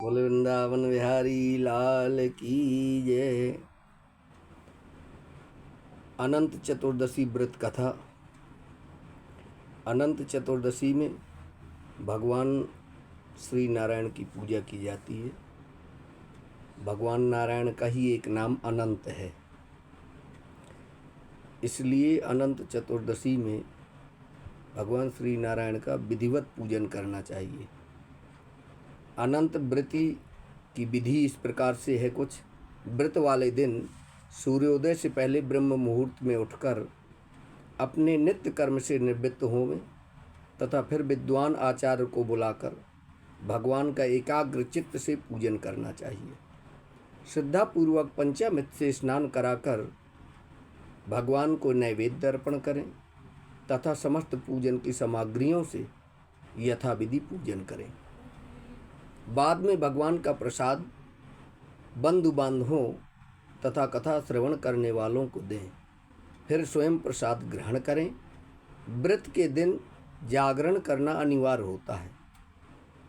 बोले वृंदावन बिहारी लाल की जय। अनंत चतुर्दशी व्रत कथा। अनंत चतुर्दशी में भगवान श्री नारायण की पूजा की जाती है। भगवान नारायण का ही एक नाम अनंत है, इसलिए अनंत चतुर्दशी में भगवान श्री नारायण का विधिवत पूजन करना चाहिए। अनंत व्रत की विधि इस प्रकार से है कुछ। व्रत वाले दिन सूर्योदय से पहले ब्रह्म मुहूर्त में उठकर अपने नित्य कर्म से निवृत्त होवें तथा फिर विद्वान आचार्य को बुलाकर भगवान का एकाग्र चित्त से पूजन करना चाहिए। श्रद्धापूर्वक पंचामृत से स्नान कराकर भगवान को नैवेद्य अर्पण करें तथा समस्त पूजन की सामग्रियों से यथाविधि पूजन करें। बाद में भगवान का प्रसाद बंधु बांधवों तथा कथा श्रवण करने वालों को दें, फिर स्वयं प्रसाद ग्रहण करें। व्रत के दिन जागरण करना अनिवार्य होता है।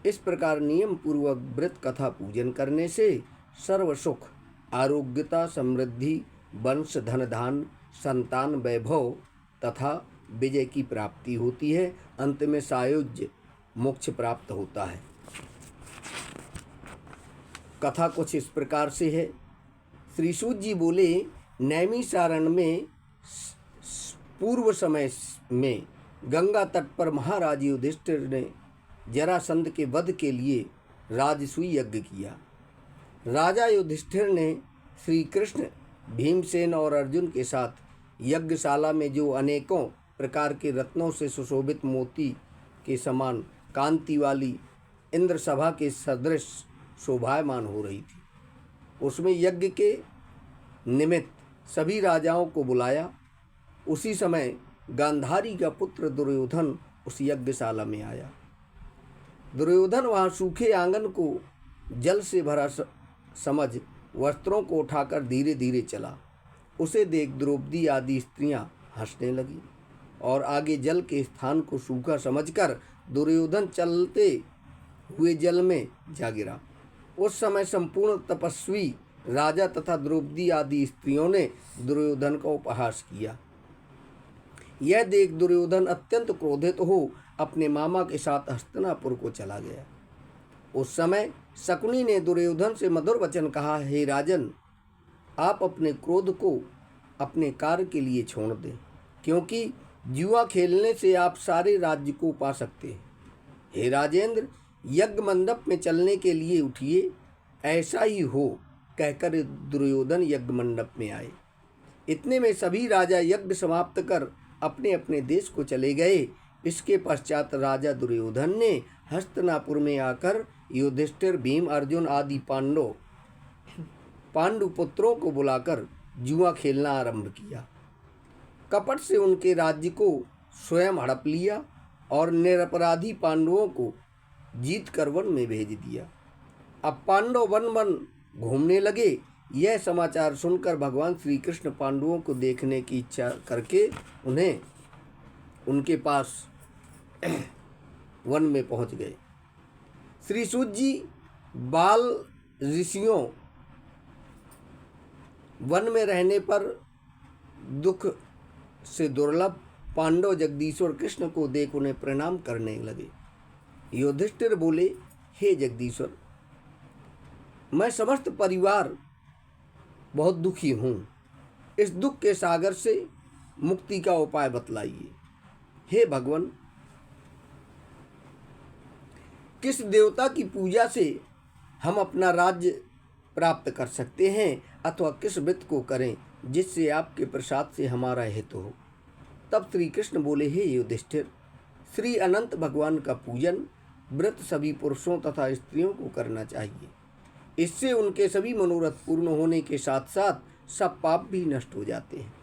इस प्रकार नियम पूर्वक व्रत कथा पूजन करने से सर्व सुख, आरोग्यता, समृद्धि, वंश, धन धान, संतान, वैभव तथा विजय की प्राप्ति होती है। अंत में सायुज्य मोक्ष प्राप्त होता है। कथा कुछ इस प्रकार से है। श्री सूत जी बोले, नैमिषारण्य में पूर्व समय में गंगा तट पर महाराज युधिष्ठिर ने जरासंध के वध के लिए राजसूय यज्ञ किया। राजा युधिष्ठिर ने श्री कृष्ण, भीमसेन और अर्जुन के साथ यज्ञशाला में जो अनेकों प्रकार के रत्नों से सुशोभित मोती के समान कांति वाली इंद्र सभा के सदृश शोभायमान हो रही थी, उसमें यज्ञ के निमित्त सभी राजाओं को बुलाया। उसी समय गांधारी का पुत्र दुर्योधन उस यज्ञशाला में आया। दुर्योधन वहाँ सूखे आंगन को जल से भरा समझ वस्त्रों को उठाकर धीरे धीरे चला। उसे देख द्रौपदी आदि स्त्रियां हंसने लगी और आगे जल के स्थान को सूखा समझकर दुर्योधन चलते हुए जल में जा गिरा। उस समय संपूर्ण तपस्वी राजा तथा द्रौपदी आदि स्त्रियों ने दुर्योधन का उपहास किया। यह देख दुर्योधन अत्यंत क्रोधित हो अपने मामा के साथ हस्तिनापुर को चला गया। उस समय शकुनी ने दुर्योधन से मधुर वचन कहा, हे राजन, आप अपने क्रोध को अपने कार्य के लिए छोड़ दें, क्योंकि जुआ खेलने से आप सारे राज्य को पा सकते हैं। हे राजेंद्र, यज्ञ मंडप में चलने के लिए उठिए। ऐसा ही हो, कहकर दुर्योधन यज्ञ मंडप में आए। इतने में सभी राजा यज्ञ समाप्त कर अपने अपने देश को चले गए। इसके पश्चात राजा दुर्योधन ने हस्तिनापुर में आकर युधिष्ठिर, भीम, अर्जुन आदि पांडु पुत्रों को बुलाकर जुआ खेलना आरंभ किया। कपट से उनके राज्य को स्वयं हड़प लिया और निरपराधी पांडवों को जीत कर वन में भेज दिया। अब पांडव वन वन घूमने लगे। यह समाचार सुनकर भगवान श्री कृष्ण पांडवों को देखने की इच्छा करके उन्हें उनके पास वन में पहुंच गए। श्री सूत जी बाल ऋषियों वन में रहने पर दुख से दुर्लभ पांडव जगदीश्वर कृष्ण को देख उन्हें प्रणाम करने लगे। युधिष्ठिर बोले, हे जगदीश्वर, मैं समस्त परिवार बहुत दुखी हूँ। इस दुख के सागर से मुक्ति का उपाय बतलाइए। हे भगवान, किस देवता की पूजा से हम अपना राज्य प्राप्त कर सकते हैं, अथवा किस व्रत को करें जिससे आपके प्रसाद से हमारा हित हो। तब श्री कृष्ण बोले, हे युधिष्ठिर, श्री अनंत भगवान का पूजन व्रत सभी पुरुषों तथा स्त्रियों को करना चाहिए। इससे उनके सभी मनोरथ पूर्ण होने के साथ साथ सब पाप भी नष्ट हो जाते हैं।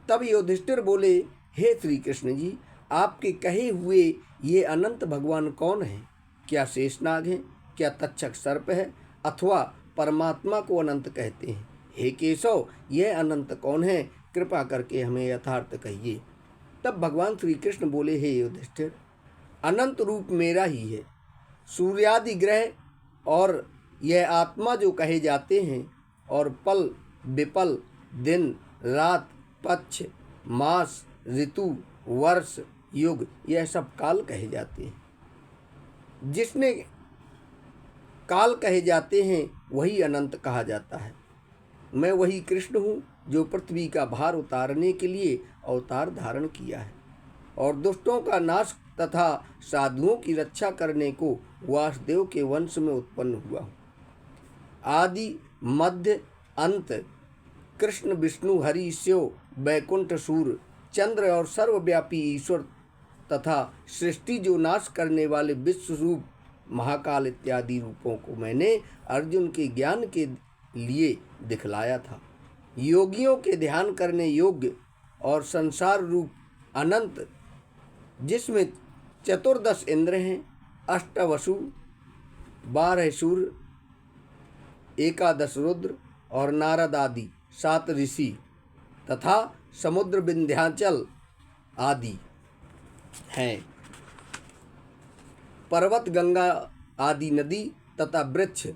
तब युधिष्ठिर बोले, हे श्री कृष्ण जी, आपके कहे हुए ये अनंत भगवान कौन है? क्या शेषनाग है? क्या तक्षक सर्प है? अथवा परमात्मा को अनंत कहते हैं? हे केशव, यह अनंत कौन है? कृपा करके हमें यथार्थ कहिए। तब भगवान श्री कृष्ण बोले, हे युधिष्ठिर, अनंत रूप मेरा ही है। सूर्यादि ग्रह और यह आत्मा जो कहे जाते हैं, और पल विपल, दिन रात, पक्ष मास, ऋतु वर्ष युग, यह सब काल कहे जाते हैं। जिसने काल कहे जाते हैं वही अनंत कहा जाता है। मैं वही कृष्ण हूँ जो पृथ्वी का भार उतारने के लिए अवतार धारण किया है और दुष्टों का नाश तथा साधुओं की रक्षा करने को वासुदेव के वंश में उत्पन्न हुआ हूँ। आदि मध्य अंत कृष्ण विष्णु हरि शिव वैकुंठ सूर्य चंद्र और सर्वव्यापी ईश्वर तथा सृष्टि जो नाश करने वाले विश्व रूप महाकाल इत्यादि रूपों को मैंने अर्जुन के ज्ञान के लिए दिखलाया था। योगियों के ध्यान करने योग्य और संसार रूप अनंत, जिसमें 14 इंद्र हैं, 8 वसु, 12 सूर्य, 11 रुद्र और नारद आदि 7 ऋषि तथा समुद्र विंध्याचल आदि हैं। पर्वत गंगा आदि नदी तथा वृक्ष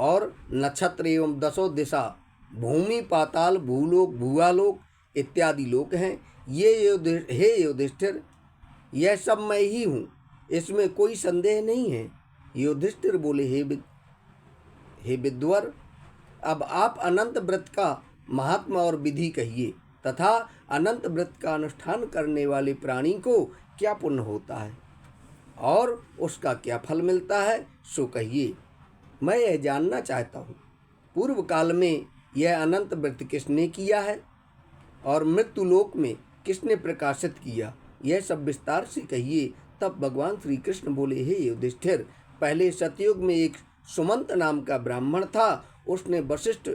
और नक्षत्र एवं 10 दिशा, भूमि पाताल भूलोक भूआलोक इत्यादि लोक हैं। हे युधिष्ठिर, यह सब मैं ही हूँ, इसमें कोई संदेह नहीं है। युधिष्ठिर बोले, हे विद्वर, अब आप अनंत व्रत का महात्मा और विधि कहिए तथा अनंत व्रत का अनुष्ठान करने वाले प्राणी को क्या पुण्य होता है और उसका क्या फल मिलता है, सो कहिए। मैं यह जानना चाहता हूँ, पूर्व काल में यह अनंत व्रत किसने किया है और मृत्युलोक में किसने प्रकाशित किया, यह सब विस्तार से कहिए। तब भगवान श्री कृष्ण बोले, हे युधिष्ठिर, पहले सतयुग में एक सुमंत नाम का ब्राह्मण था। उसने वशिष्ठ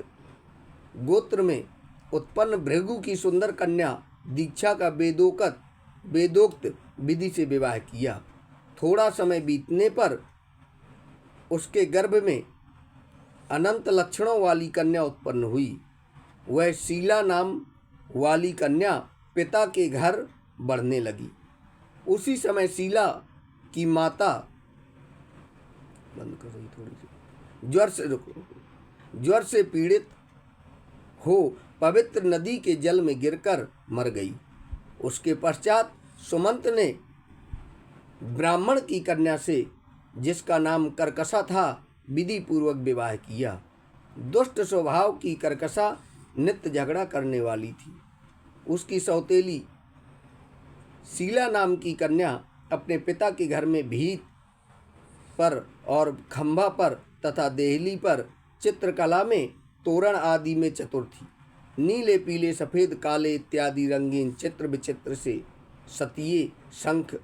गोत्र में उत्पन्न भृगु की सुंदर कन्या दीक्षा का वेदोक्त विधि से विवाह किया। थोड़ा समय बीतने पर उसके गर्भ में अनंत लक्षणों वाली कन्या उत्पन्न हुई। वह शीला नाम वाली कन्या पिता के घर बढ़ने लगी। उसी समय शीला की माता ज्वर से पीड़ित हो पवित्र नदी के जल में गिरकर मर गई। उसके पश्चात सुमंत ने ब्राह्मण की कन्या से, जिसका नाम कर्कशा था, विधि पूर्वक विवाह किया। दुष्ट स्वभाव की कर्कशा नित्य झगड़ा करने वाली थी। उसकी सौतेली शीला नाम की कन्या अपने पिता के घर में भीत पर और खंभा पर तथा देहली पर चित्रकला में, तोरण आदि में चतुर थी। नीले पीले सफ़ेद काले इत्यादि रंगीन चित्र विचित्र से सतिये शंख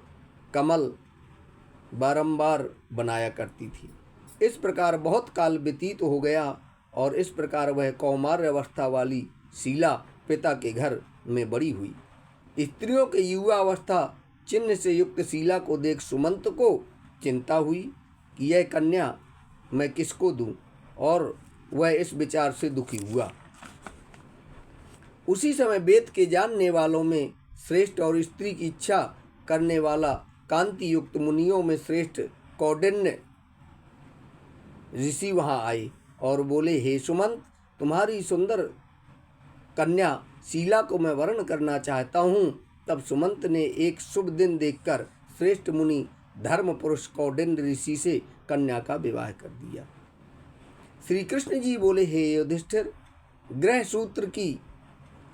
कमल बारंबार बनाया करती थी। इस प्रकार बहुत काल व्यतीत हो गया और इस प्रकार वह कौमार्य अवस्था वाली शीला पिता के घर में बड़ी हुई। स्त्रियों के युवा अवस्था चिन्ह से युक्त शीला को देख सुमंत को चिंता हुई कि यह कन्या मैं किसको दूं, और वह इस विचार से दुखी हुआ। उसी समय वेद के जानने वालों में श्रेष्ठ और स्त्री की इच्छा करने वाला कांति युक्त मुनियों में श्रेष्ठ कौंडिन्य ऋषि वहां आए और बोले, हे सुमंत, तुम्हारी सुंदर कन्या शीला को मैं वर्ण करना चाहता हूँ। तब सुमंत ने एक शुभ दिन देखकर श्रेष्ठ मुनि धर्म पुरुष कौंडिन्य ऋषि से कन्या का विवाह कर दिया। श्री कृष्ण जी बोले, हे युधिष्ठिर, ग्रह सूत्र की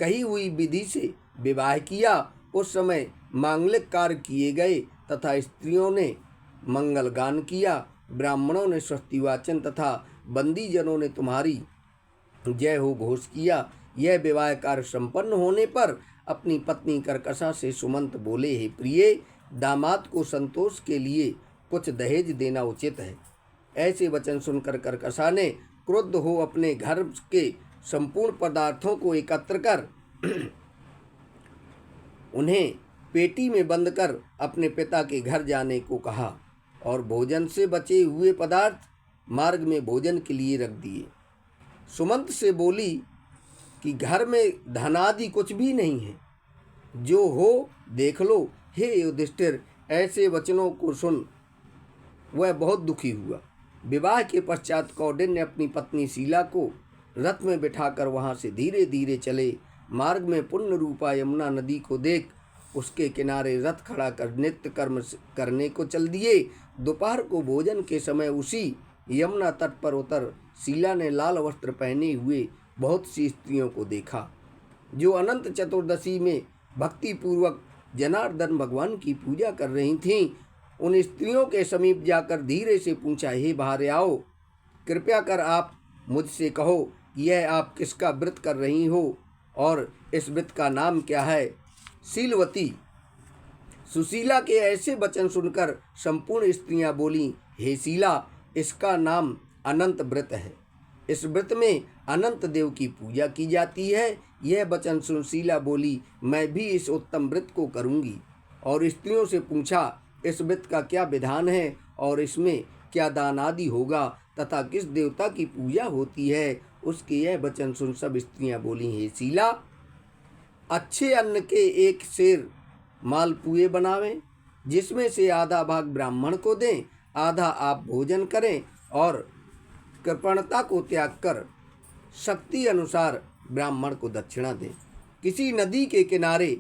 कही हुई विधि से विवाह किया। उस समय मांगलिक कार्य किए गए तथा स्त्रियों ने मंगल गान किया, ब्राह्मणों ने स्वस्ति वाचन तथा बंदीजनों ने तुम्हारी जय हो घोष किया। यह विवाह कार्य संपन्न होने पर अपनी पत्नी कर्कशा से सुमंत बोले, हे प्रिय, दामाद को संतोष के लिए कुछ दहेज देना उचित है। ऐसे वचन सुनकर कर्कशा ने क्रुद्ध हो अपने घर के संपूर्ण पदार्थों को एकत्र कर उन्हें पेटी में बंद कर अपने पिता के घर जाने को कहा और भोजन से बचे हुए पदार्थ मार्ग में भोजन के लिए रख दिए। सुमंत से बोली कि घर में धनादि कुछ भी नहीं है, जो हो देख लो। हे युधिष्ठिर, ऐसे वचनों को सुन वह बहुत दुखी हुआ। विवाह के पश्चात कौंडिन्य अपनी पत्नी शीला को रथ में बिठाकर वहां से धीरे धीरे चले। मार्ग में पुण्य रूपा यमुना नदी को देख उसके किनारे रथ खड़ा कर नित्य कर्म करने को चल दिए। दोपहर को भोजन के समय उसी यमुना तट पर उतर शीला ने लाल वस्त्र पहने हुए बहुत सी स्त्रियों को देखा, जो अनंत चतुर्दशी में भक्ति पूर्वक जनार्दन भगवान की पूजा कर रही थीं। उन स्त्रियों के समीप जाकर धीरे से पूछा, हे भार्याओं, कृपया कर आप मुझसे कहो कि यह आप किसका व्रत कर रही हो और इस व्रत का नाम क्या है। शीलवती सुशीला के ऐसे वचन सुनकर संपूर्ण स्त्रियां बोली, हे शीला, इसका नाम अनंत व्रत है। इस व्रत में अनंत देव की पूजा की जाती है। यह वचन सुन शीला बोली, मैं भी इस उत्तम व्रत को करूंगी। और स्त्रियों से पूछा, इस व्रत का क्या विधान है और इसमें क्या दान आदि होगा तथा किस देवता की पूजा होती है। उसके यह वचन सुन सब स्त्रियां बोली, हे शीला, अच्छे अन्न के एक सेर मालपुए बनावें, जिसमें से आधा भाग ब्राह्मण को दें, आधा आप भोजन करें और कृपणता को त्याग कर शक्ति अनुसार ब्राह्मण को दक्षिणा दें। किसी नदी के किनारे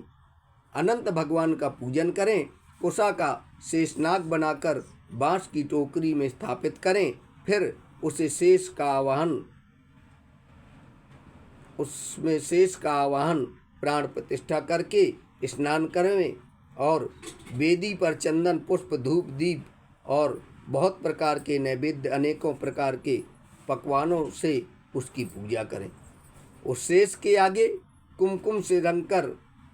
अनंत भगवान का पूजन करें। कुशा का शेषनाग बनाकर बांस की टोकरी में स्थापित करें। फिर उसमें शेष का आवाहन प्राण प्रतिष्ठा करके स्नान करें और वेदी पर चंदन पुष्प धूप दीप और बहुत प्रकार के नैवेद्य अनेकों प्रकार के पकवानों से उसकी पूजा करें। उस शेष के आगे कुमकुम से रंग कर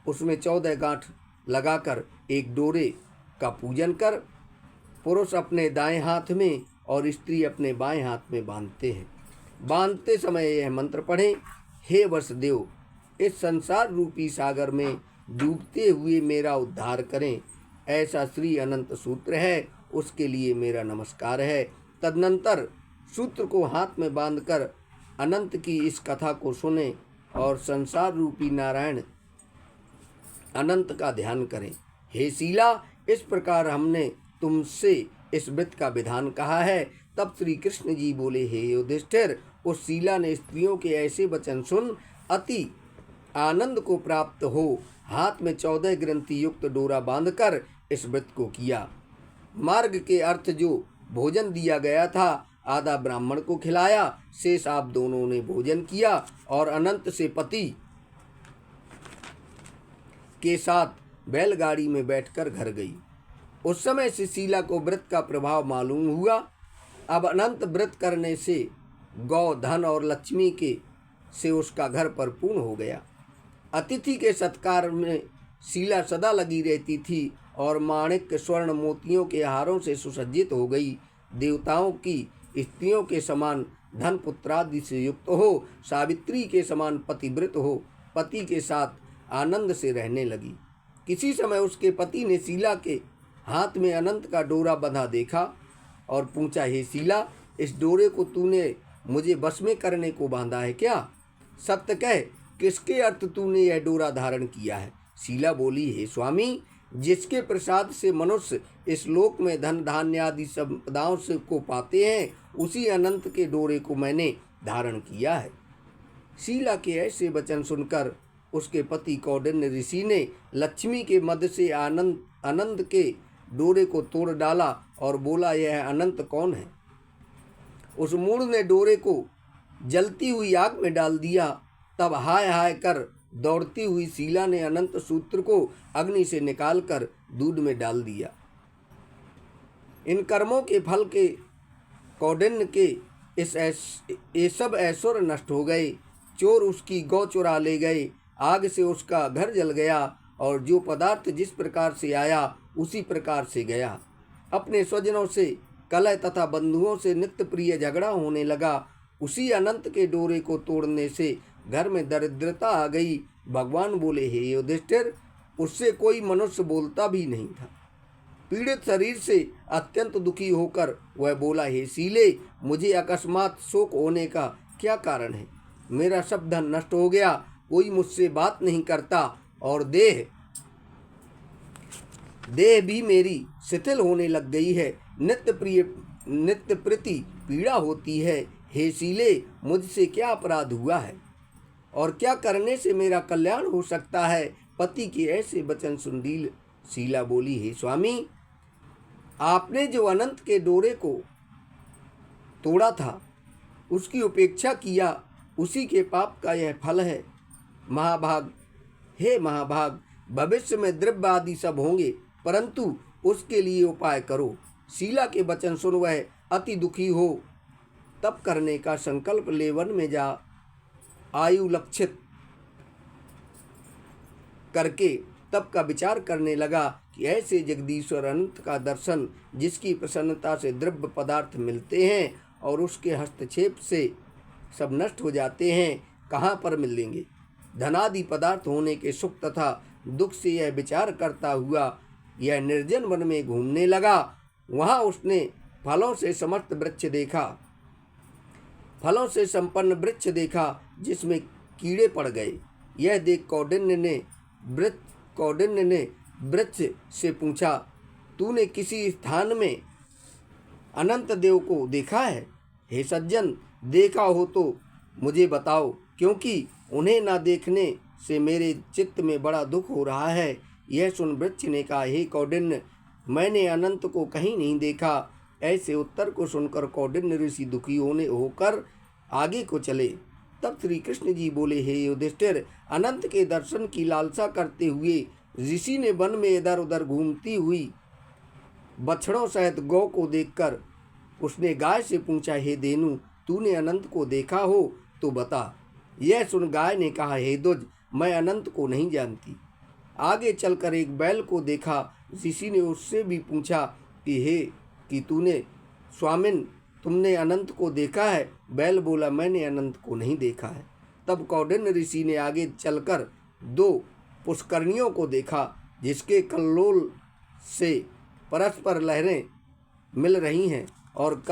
उसमें 14 गांठ लगाकर एक डोरे का पूजन कर पुरुष अपने दाएं हाथ में और स्त्री अपने बाएं हाथ में बांधते हैं। बांधते समय यह मंत्र पढ़ें, हे वसुदेव, इस संसार रूपी सागर में डूबते हुए मेरा उद्धार करें। ऐसा श्री अनंत सूत्र है, उसके लिए मेरा नमस्कार है। तदनंतर सूत्र को हाथ में बांधकर अनंत की इस कथा को सुने और संसार रूपी नारायण अनंत का ध्यान करें। हे शीला, इस प्रकार हमने तुमसे इस व्रत का विधान कहा है। तब श्री कृष्ण जी बोले, हे युधिष्ठिर, उस शीला ने स्त्रियों के ऐसे वचन सुन अति आनंद को प्राप्त हो हाथ में 14 ग्रंथि युक्त डोरा बांधकर इस व्रत को किया। मार्ग के अर्थ जो भोजन दिया गया था आधा ब्राह्मण को खिलाया, शेष आप दोनों ने भोजन किया और अनंत से पति के साथ बैलगाड़ी में बैठकर घर गई। उस समय से शीला को व्रत का प्रभाव मालूम हुआ। अब अनंत व्रत करने से गौ धन और लक्ष्मी के से उसका घर परिपूर्ण हो गया। अतिथि के सत्कार में शीला सदा लगी रहती थी और माणिक स्वर्ण मोतियों के हारों से सुसज्जित हो गई। देवताओं की स्त्रियों के समान धन पुत्रादि से युक्त हो, सावित्री के समान पतिव्रत हो, पति के साथ आनंद से रहने लगी। किसी समय उसके पति ने शीला के हाथ में अनंत का डोरा बंधा देखा और पूछा, हे शीला, इस डोरे को तूने मुझे वश में करने को बांधा है क्या? सत्य कह, किसके अर्थ तूने यह डोरा धारण किया है? शीला बोली, हे स्वामी, जिसके प्रसाद से मनुष्य इस लोक में धन धान्य आदि संपदाओं से को पाते हैं, उसी अनंत के डोरे को मैंने धारण किया है। शीला के ऐसे वचन सुनकर उसके पति कौंडिन्य ऋषि ने लक्ष्मी के मद से अनंत के डोरे को तोड़ डाला और बोला, यह अनंत कौन है? उस मूढ़ ने डोरे को जलती हुई आग में डाल दिया। तब हाय हाय कर दौड़ती हुई शीला ने अनंत सूत्र को अग्नि से निकालकर दूध में डाल दिया। इन कर्मों के फल के कौंडिन्य के ये सब ऐश्वर्य नष्ट हो गए। चोर उसकी गौ चुरा ले गए, आग से उसका घर जल गया और जो पदार्थ जिस प्रकार से आया उसी प्रकार से गया। अपने स्वजनों से कलह तथा बंधुओं से नित्य प्रिय झगड़ा होने लगा। उसी अनंत के डोरे को तोड़ने से घर में दरिद्रता आ गई। भगवान बोले, हे युधिष्ठिर, उससे कोई मनुष्य बोलता भी नहीं था। पीड़ित शरीर से अत्यंत दुखी होकर वह बोला, हे शीले, मुझे अकस्मात शोक होने का क्या कारण है? मेरा सब धन नष्ट हो गया, कोई मुझसे बात नहीं करता और देह भी मेरी शिथिल होने लग गई है। नित्य प्रति पीड़ा होती है। हे शीले, मुझसे क्या अपराध हुआ है और क्या करने से मेरा कल्याण हो सकता है? पति के ऐसे वचन सुन शीला बोली, हे स्वामी, आपने जो अनंत के डोरे को तोड़ा था, उसकी उपेक्षा किया, उसी के पाप का यह फल है। हे महाभाग, भविष्य में द्रव्य आदि सब होंगे, परंतु उसके लिए उपाय करो। शीला के वचन सुन वह अति दुखी हो तप करने का संकल्प ले वन में जा आयु लक्षित करके तप का विचार करने लगा कि ऐसे जगदीश्वर अनंत का दर्शन, जिसकी प्रसन्नता से द्रव्य पदार्थ मिलते हैं और उसके हस्तक्षेप से सब नष्ट हो जाते हैं, कहाँ पर मिलेंगे। धनादि पदार्थ होने के सुख तथा दुख से यह विचार करता हुआ यह निर्जन वन में घूमने लगा। वहाँ उसने फलों से समस्त वृक्ष देखा, फलों से संपन्न वृक्ष देखा, जिसमें कीड़े पड़ गए। यह देख कौंडिन्य ने वृक्ष से पूछा, तूने किसी स्थान में अनंत देव को देखा है? हे सज्जन, देखा हो तो मुझे बताओ, क्योंकि उन्हें न देखने से मेरे चित्त में बड़ा दुख हो रहा है। यह सुन वृक्ष ने कहा, हे कौंडिन्य, मैंने अनंत को कहीं नहीं देखा। ऐसे उत्तर को सुनकर कौंडिन्य ऋषि दुखी होकर आगे को चले। तब श्री कृष्ण जी बोले, हे युधिष्ठिर, अनंत के दर्शन की लालसा करते हुए ऋषि ने वन में इधर उधर घूमती हुई बछड़ों सहित गौ को देखकर उसने गाय से पूछा, हे धेनु, तूने अनंत को देखा हो तो बता। यह सुन गाय ने कहा, हे दुज, मैं अनंत को नहीं जानती। आगे चलकर एक बैल को देखा। ऋषि ने उससे भी पूछा कि तूने स्वामिन, तुमने अनंत को देखा है? बैल बोला, मैंने अनंत को नहीं देखा है। तब कौंडिन्य ऋषि ने आगे चलकर 2 पुष्करनियों को देखा, जिसके कल्लोल से परस्पर लहरें मिल रही हैं और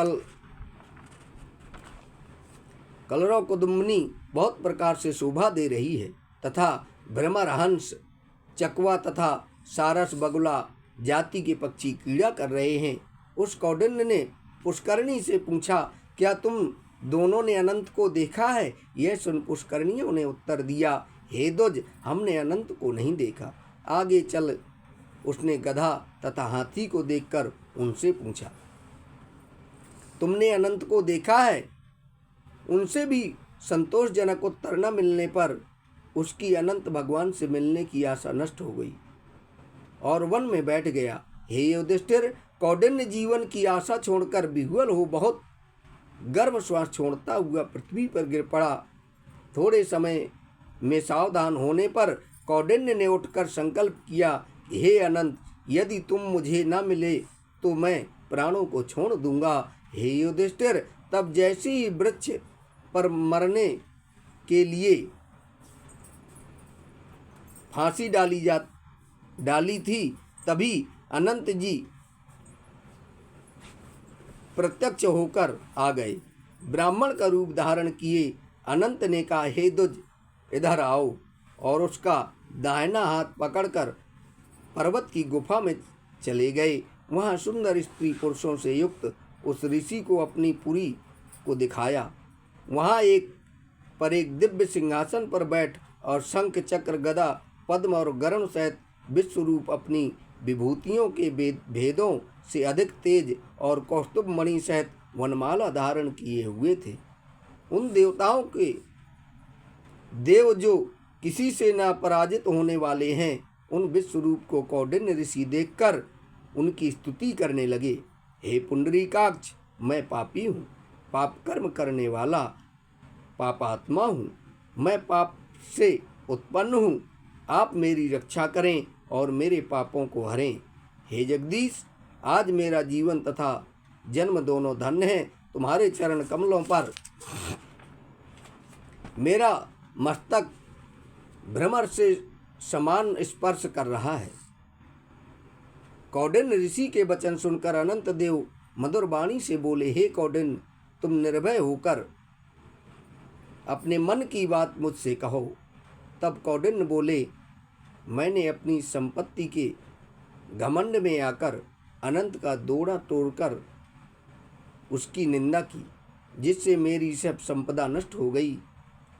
कलरव कुदुम्बनी बहुत प्रकार से शोभा दे रही है, तथा भ्रमर, हंस, चकवा तथा सारस बगुला जाति के पक्षी क्रीड़ा कर रहे हैं। उस कौंडिन्य ने पुष्करणी से पूछा, क्या तुम दोनों ने अनंत को देखा है? यह सुन पुष्करणियों ने उत्तर दिया, हे द्विज, हमने अनंत को नहीं देखा। आगे चल उसने गधा तथा हाथी को देखकर उनसे पूछा, तुमने अनंत को देखा है? उनसे भी संतोषजनक उत्तर न मिलने पर उसकी अनंत भगवान से मिलने की आशा नष्ट हो गई और वन में बैठ गया। हे युधिष्ठिर, कौंडिन्य जीवन की आशा छोड़कर विह्वल हो बहुत गर्भ श्वास छोड़ता हुआ पृथ्वी पर गिर पड़ा। थोड़े समय में सावधान होने पर कौंडिन्य ने उठकर संकल्प किया, हे अनंत, यदि तुम मुझे न मिले तो मैं प्राणों को छोड़ दूंगा। हे युधिष्ठिर, तब जैसे ही वृक्ष पर मरने के लिए फांसी डाली थी, तभी अनंत जी प्रत्यक्ष होकर आ गए। ब्राह्मण का रूप धारण किए अनंत ने कहा, हे दुज, इधर आओ, और उसका दाहिना हाथ पकड़कर पर्वत की गुफा में चले गए। वहाँ सुंदर स्त्री पुरुषों से युक्त उस ऋषि को अपनी पुरी को दिखाया। वहाँ एक दिव्य सिंहासन पर बैठ और शंख, चक्र, गदा, पद्म और गरुण सहित विश्वरूप अपनी विभूतियों के भेदों से अधिक तेज और कौस्तुभ मणि सहित वनमाला धारण किए हुए थे। उन देवताओं के देव जो किसी से न पराजित होने वाले हैं, उन विश्वरूप को कौंडिन्य ऋषि देखकर उनकी स्तुति करने लगे। हे पुंडरीकाक्ष, मैं पापी हूँ, पाप कर्म करने वाला पापात्मा हूँ, मैं पाप से उत्पन्न हूँ। आप मेरी रक्षा करें और मेरे पापों को हरें। हे जगदीश, आज मेरा जीवन तथा जन्म दोनों धन्य हैं। तुम्हारे चरण कमलों पर मेरा मस्तक भ्रमर से समान स्पर्श कर रहा है। कौंडिन्य ऋषि के वचन सुनकर अनंत देव मधुर वाणी से बोले, हे कौंडिन्य, तुम निर्भय होकर अपने मन की बात मुझसे कहो। तब कौंडिन्य बोले, मैंने अपनी संपत्ति के घमंड में आकर अनंत का दौड़ा तोड़कर उसकी निंदा की, जिससे मेरी सब संपदा नष्ट हो गई।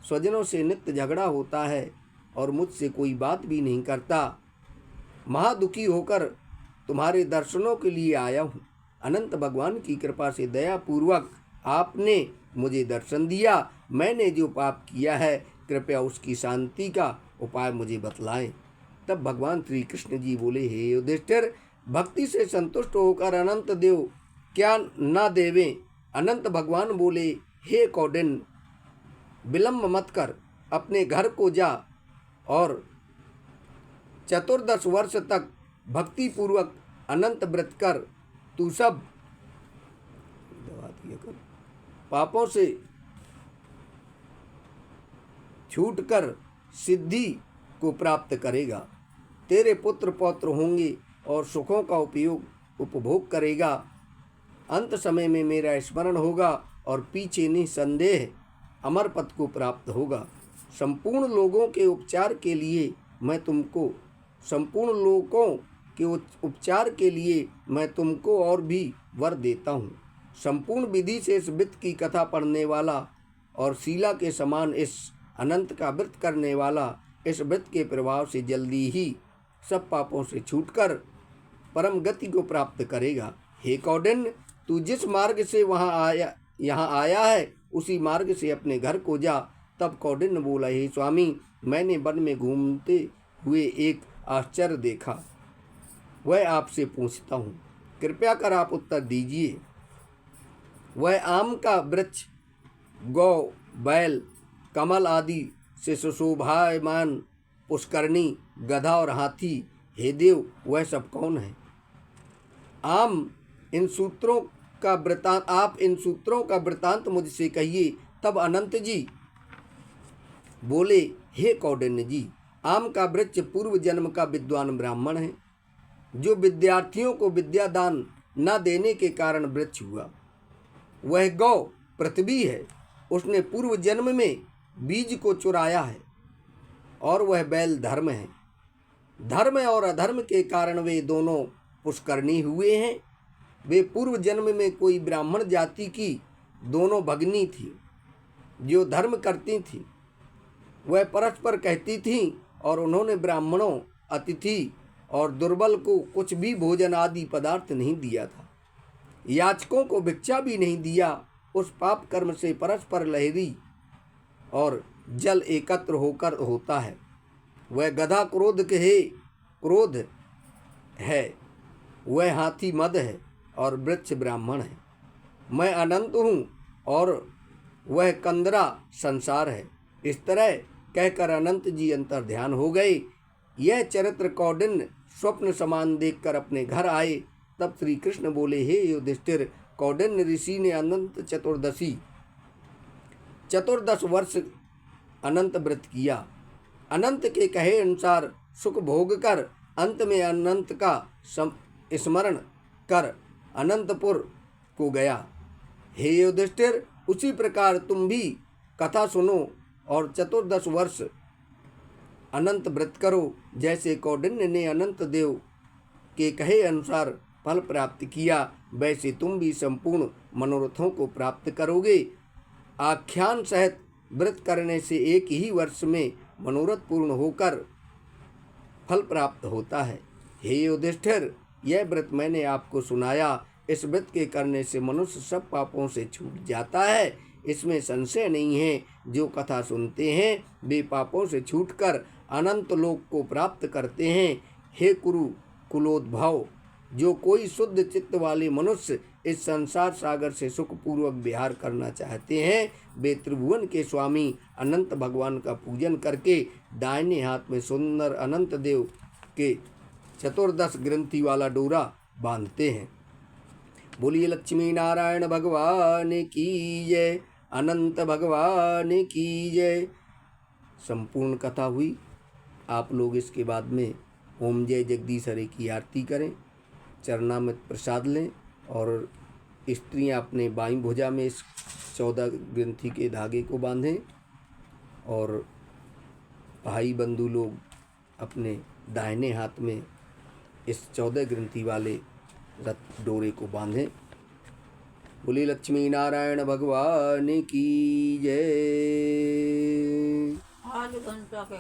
स्वजनों से नित्य झगड़ा होता है और मुझसे कोई बात भी नहीं करता। महादुखी होकर तुम्हारे दर्शनों के लिए आया हूँ। अनंत भगवान की कृपा से दयापूर्वक आपने मुझे दर्शन दिया। मैंने जो पाप किया है, कृपया उसकी शांति का उपाय मुझे बतलाएं। तब भगवान श्री कृष्ण जी बोले, हे युधिष्ठिर, भक्ति से संतुष्ट होकर अनंत देव क्या न देवें। अनंत भगवान बोले, हे कौंडिन्य, विलंब मत कर, अपने घर को जा और 14 वर्ष तक भक्ति पूर्वक अनंत व्रत कर। तू सब पापों से छूटकर सिद्धि को प्राप्त करेगा। तेरे पुत्र पौत्र होंगे और सुखों का उपभोग करेगा। अंत समय में मेरा स्मरण होगा और पीछे निसंदेह अमर पद को प्राप्त होगा। संपूर्ण लोगों के उपचार के लिए मैं तुमको और भी वर देता हूँ। संपूर्ण विधि से इस व्रत की कथा पढ़ने वाला और शीला के समान इस अनंत का व्रत करने वाला इस व्रत के प्रभाव से जल्दी ही सब पापों से छूटकर परम गति को प्राप्त करेगा। हे कौंडिन्य, तू जिस मार्ग से यहाँ आया है उसी मार्ग से अपने घर को जा। तब कौंडिन्य बोला, हे स्वामी, मैंने वन में घूमते हुए एक आश्चर्य देखा, वह आपसे पूछता हूँ, कृपया कर आप उत्तर दीजिए। वह आम का वृक्ष, गौ, बैल, कमल आदि से सुशोभायमान पुष्करणी, गधा और हाथी, हे देव, वह सब कौन है? आप इन सूत्रों का वृतांत मुझसे कहिए। तब अनंत जी बोले, हे कौंडिन्य जी, आम का वृक्ष पूर्व जन्म का विद्वान ब्राह्मण है, जो विद्यार्थियों को विद्यादान न देने के कारण वृक्ष हुआ। वह गौ पृथ्वी है, उसने पूर्व जन्म में बीज को चुराया है। और वह बैल धर्म है, धर्म और अधर्म के कारण वे दोनों पुष्करणी हुए हैं। वे पूर्व जन्म में कोई ब्राह्मण जाति की दोनों भगिनी थी, जो धर्म करती थी। वह परस्पर कहती थीं और उन्होंने ब्राह्मणों, अतिथि और दुर्बल को कुछ भी भोजन आदि पदार्थ नहीं दिया था, याचकों को भिक्षा भी नहीं दिया। उस पाप कर्म से परस्पर लहरी और जल एकत्र होकर होता है। वह गधा क्रोध है, वह हाथी मद है और वृक्ष ब्राह्मण है। मैं अनंत हूँ और वह कंदरा संसार है। इस तरह कहकर अनंत जी अंतर ध्यान हो गए। यह चरित्र कौंडिन्य स्वप्न समान देखकर अपने घर आए। तब श्री कृष्ण बोले, हे युधिष्ठिर, कौंडिन्य ऋषि ने अनंत 14 वर्ष अनंत व्रत किया। अनंत के कहे अनुसार सुख भोग कर अंत में अनंत का स्मरण कर अनंतपुर को गया। हे युधिष्ठिर, उसी प्रकार तुम भी कथा सुनो और 14 वर्ष अनंत व्रत करो। जैसे कौंडिन्य ने अनंत देव के कहे अनुसार फल प्राप्त किया, वैसे तुम भी संपूर्ण मनोरथों को प्राप्त करोगे। आख्यान सहित व्रत करने से एक ही वर्ष में मनोरथ पूर्ण होकर फल प्राप्त होता है। हे युधिष्ठिर, यह व्रत मैंने आपको सुनाया। इस व्रत के करने से मनुष्य सब पापों से छूट जाता है, इसमें संशय नहीं है। जो कथा सुनते हैं वे पापों से छूटकर अनंत लोक को प्राप्त करते हैं। हे कुलोद्भव, जो कोई शुद्ध चित्त वाले मनुष्य इस संसार सागर से सुखपूर्वक विहार करना चाहते हैं, वे त्रिभुवन के स्वामी अनंत भगवान का पूजन करके दाहिने हाथ में सुंदर अनंत देव के 14 ग्रंथि वाला डोरा बांधते हैं। बोलिए लक्ष्मी नारायण भगवान की जय, अनंत भगवान की जय। संपूर्ण कथा हुई। आप लोग इसके बाद में ओम जय जगदीश हरे की आरती करें, चरणामृत प्रसाद लें और स्त्रियां अपने बाईं भुजा में इस 14 ग्रंथि के धागे को बांधें और भाई बंधु लोग अपने दाहिने हाथ में इस 14 ग्रंथि वाले रथ डोरे को बांधें। बोले लक्ष्मी नारायण भगवान की जय। आज घंटा के